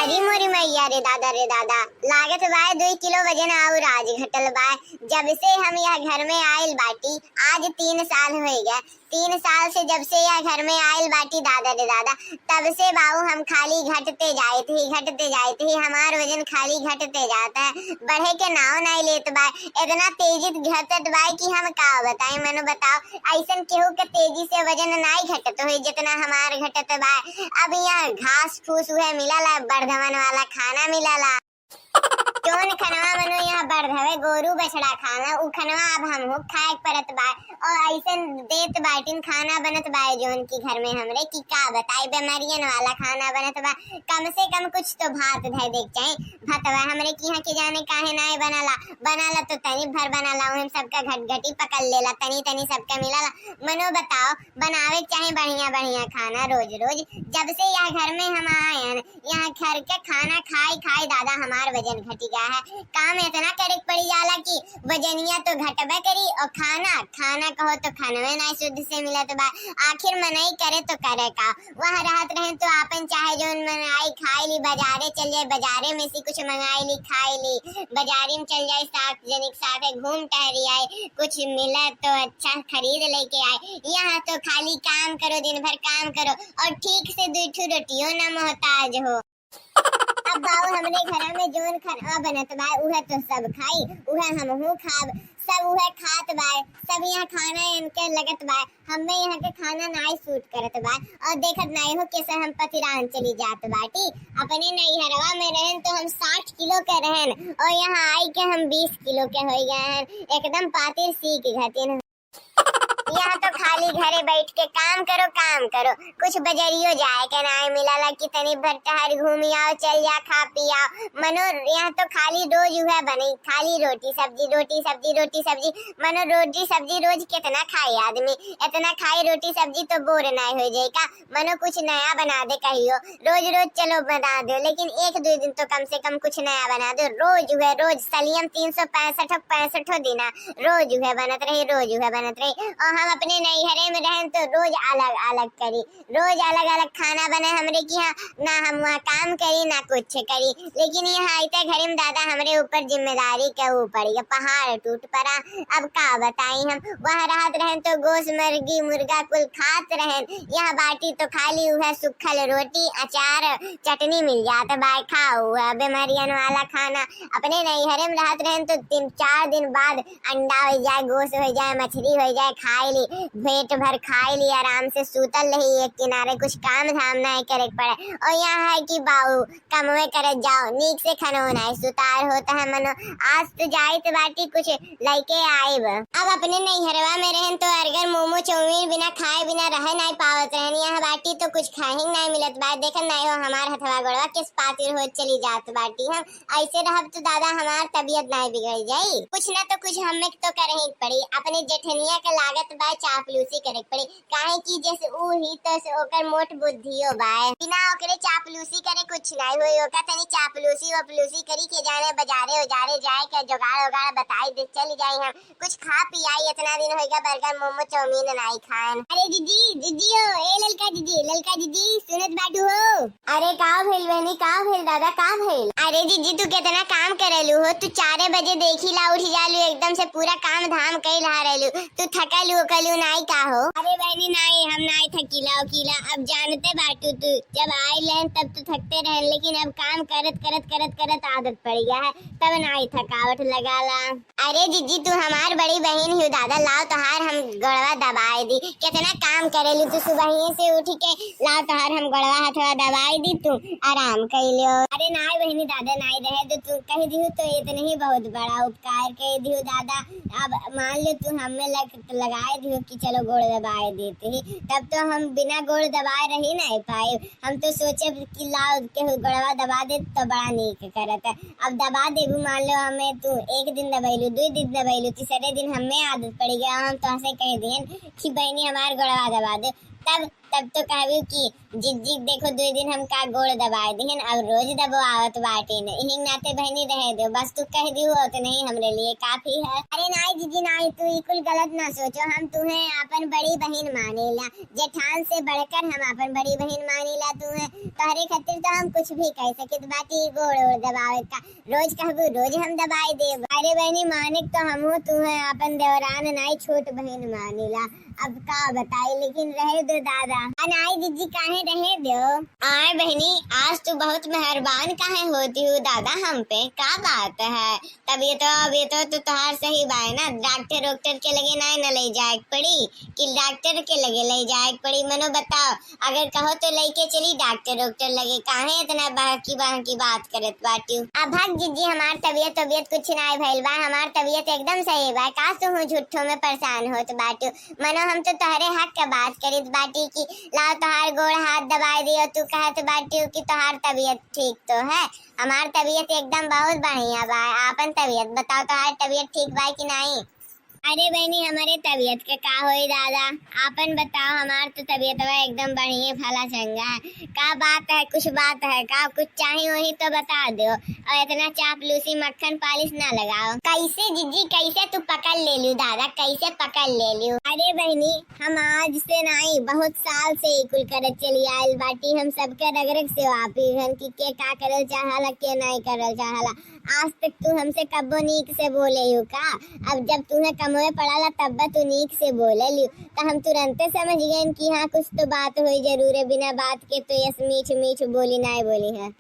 अरे मोरी मैया रे दादा लागत बाय 2 किलो वजन और आज घटल बाय। जब से हम यह घर में आयल बाटी आज 3 साल हो गया। 3 साल से जब से यह घर में आयल बाटी दादा रे दादा तब से बाबू हम खाली घटते जाए थे हमार वजन खाली घटते जाता है, बढ़े के नाव नहीं लेत बाय। इतना तेजी घटत बाय कि हम का बताएं। मनो बताओ ऐसन केहू के तेजी से वजन नहीं घटत हो जितना हमार घटत बाय। अब यहाँ घास फूस हुए मिला बढ़धवन वाला खाना मिला जोन खनवा मनो यहाँ बढ़धवे गोरू बछड़ा खाना उ खनवा अब हम हो खाए परत बा और ऐसे देत बाटिन खाना बनत बा जोन की घर में हमरे की का बताई बीमारियन वाला खाना बनत बा। कम से कम कुछ तो भात धर देख चाहे भतवा हमरे की यहाँ के जाने काहे नाय बनाला तो तनी भर बनाला हम सबका घटघटी पकड़ लेला तनी सबका मिलाला। मनो बताओ बनावे चाहे बढ़िया खाना रोज जब से यह घर में हम आए यहाँ घर के खाना खाई दादा हमार वजन घटी गया है। काम इतना करे पड़ी जाला कि वजनिया तो घटबे करी और खाना कहो तो खानवे नहीं शुद्ध से मिला तो बा। आखिर मनई करे तो करे का वहाँ रहत रहे तो आपन चाहे जोन मनाई खाई ली बाजारे चल जाए बाजारे में से कुछ मंगाई ली खाई ली बाजारी में चल जाए साथ जनिक साथे घूम टहरी आए कुछ मिला तो अच्छा खरीद लेके आए। यहाँ तो खाली काम करो दिन भर काम करो और ठीक से 2 रोटियों न मोहताज हो। अब बाऊ हमरे घर में जोन खाना बनत बा उहे तो सब खाई उहे हमहू खाब सब उहे खात बा सब यहाँ खाना इनके लगत बा। हमें यहाँ के खाना नाई सूट करत बा और देखत नाई हो कैसे हम पतिरान चली जात बाटी। अपने नैहरवा में रहन तो हम 60 किलो के रहन और यहाँ आई के हम 20 किलो के हो गए हैं। एकदम पातिर सीख घटिन। यहाँ तो खाली घरे बैठ के काम करो कुछ बजरियो जाए के नाय मिला कि तनी भर टहर घूमी आओ चल जा खा पी आओ। मनो यहाँ तो खाली रोज हुआ बनी खाली रोटी सब्जी मनो रोटी सब्जी रोज कितना खाए आदमी इतना खाए रोटी सब्जी तो बोर नहीं हो जाएगा। मनो कुछ नया बना दे कहियो रोज चलो बना दो लेकिन 1-2 दिन तो कम से कम कुछ नया बना दो। रोज सलियम 365 दिना रोज हुए बनत रही और हम अपने नैहरे में रहें तो रोज अलग करी रोज अलग खाना बने हमरे की यहाँ ना हम वहाँ काम करी ना कुछ करी। लेकिन यहाँ आते घरे में दादा हमरे ऊपर जिम्मेदारी के ऊपर ये पहाड़ टूट पड़ा। अब का बताई हम वहाँ राहत रहें तो गोश्त मुर्गी मुर्गा कुल खात रहें। यहाँ बाटी तो खाली हुआ सुखल रोटी अचार चटनी मिल जाता बाय खाओ हुआ बीमारियन वाला खाना। अपने नैहरे में राहत रहें तो 3-4 दिन बाद अंडा हो जाए गोश्त हो जाए मछली हो जाए खाई ली पेट भर खाई ली आराम से सूतल रही एक किनारे कुछ काम धाम नहीं करे पड़े। और यहाँ है कि बाऊ कमवे करे जाओ नीक से खनो नहीं सुतार होता है। मनो आज तो जाए तो बाटी कुछ लेके आए अब अपने नैहरवा में रहन तो अर्गर मोमो चाउमीन बिना खाए बिना रह नहीं पावत रहन। यहाँ बाटी तो कुछ खाए नहीं मिलत बा देखन नहीं हो हमार हथवा गोड़वा किस पातिर हो चली जात बाटी। हम ऐसे रहब तो दादा हमार तबीयत नहीं बिगड़ जाई कुछ ना तो कुछ हमें तो करे ही पड़ी। अपने जेठनिया के लागत बा चापलूसी करे पड़ी काहे की जैसे ऊ ही तो ओकर मोट बुद्धियो बा बिना ओकरे चापलूसी करे कुछ नहीं होई। ओका तनी चापलूसी करी के जाने बाजारे उजारे जाए के जुगाड़ बताई दे चल जाई हम कुछ खा पी आई। इतना दिन होएगा बर्गर मोमो चाउमीन नहीं खान। अरे दीदी हो ए ललका दीदी सुनत बाटू हो। अरे का भइल बहनी का भइल दादा का भइल। अरे दीदी तू कितना काम करेलू हो तू 4 बजे देखी ला उठ जालू एकदम से पूरा काम धाम कई ला रहलू तू थकलू नहीं का हो। अरे बहनी नहीं हम नहीं थकीला अब जानते बाटू तू जब आई लेन तब तो थकते रहे लेकिन अब काम करत आदत पड़ गया है तब नहीं थकावट लगाला। अरे जीजी तू हमार बड़ी बहन हो दादा लाओ तोहार हम गड़वा दबाई दी कितना काम करेलू तू सुबह से उठ के लाओ तोहार हम गड़वा हथवा दबाई दी तू आराम कर लियो। अरे नहीं बहनी दादा नहीं रहे तो तू कह दियो तो इतने ही बहुत बड़ा उपकार कह दियो दादा। अब मान लो तू हमें लगाए दियो कि चलो गोड़ दबाए देते ही तब तो हम बिना गोड़ दबाए रही नहीं पाए। हम तो सोचे कि लाओ के गड़वा दबा दे तो बड़ा नीक करत है। अब दबा देबू मान लो हमें तू 1 दिन दबैलू 2 दिन दबैलू तीसरे दिन हमें आदत पड़ गया हम तो ऐसे कह दिए कि बहनी हमार गड़वा दबा दे तब तब तो कहबी कि जिज्जी देखो 2 दिन हमका गोड़ दबाए दिहन, अब रोज दबावत बाटी न। इही नाते बहनी रहे दो, बस तू कह दी हो तो नहीं हमरे लिए काफी है। अरे नाई जीजी नाई, तू इकुल गलत ना सोचो, हम तुम्हें अपन बड़ी बहन मानेला, जेठान से बढ़कर हम अपन बड़ी बहन मानेला तुम्हें। तोहरे खातिर तो हम कुछ भी कह सकित बाटी, गोड़ ओड़ दबावे का रोज कहबू रोज हम दबाई देब। अरे बहनी मानिक तो हमहू तुम्हें अपन देवरान नाई छोट बहन मानेला, अब का बताई, लेकिन रहे दो दादा। अनाई जीजी काहे रहे दो। आए बहनी, आज तू बहुत मेहरबान काहे होती हूँ दादा हम पे, का बात है। तब ये तो तुहार सही बात ना, डॉक्टर के लगे ना ले जाए पड़ी कि डॉक्टर के लगे ले जाए पड़ी, मनो बताओ। अगर कहो तो लेके चली डॉक्टर लगे, काहे इतना बाकी बात करत बाटी। अब भाग जीजी, हमार तबियत कुछ ना भइल बा, हमार तबियत एकदम सही बा। का तू झूठो में परेशान होत बाटी, मनो हम तो तोहरे हक का बात करित बाटी कि लाओ तोहार गोड़ हाथ दबाए दियो, तू कहत बाटी कि तोहार तबियत ठीक तो है। हमार तबियत एकदम बहुत बढ़िया बा, आपन तबियत बताओ, तोहार तबियत ठीक बा कि नहीं। अरे बहनी, हमारे तबियत के का होई दादा, आपन बताओ। हमार तो तबियत एकदम बढ़िया भला चंगा है। का बात है, कुछ बात है का, कुछ चाहिए वही तो बता दो, और इतना चापलूसी मक्खन पालिश ना लगाओ। कैसे जीजी, कैसे तू पकड़ ले लियो दादा, कैसे पकड़ ले लियो। अरे बहनी, हम आज से नहीं बहुत साल से कुल करत चली आयल बाटी, हम सबके रगरग से वापी हन कि के का करल चाहला के नहीं करल चाहला। आज तक तू हमसे कब्बो नीक से बोले यू का, अब जब तुम्हें कमोए पड़ाला तब तू नीक से बोले लियो, तो हम तुरंत समझ गए कि हाँ कुछ तो बात हुई जरूर है, बिना बात के तो यस मीठ बोली नहीं बोली है।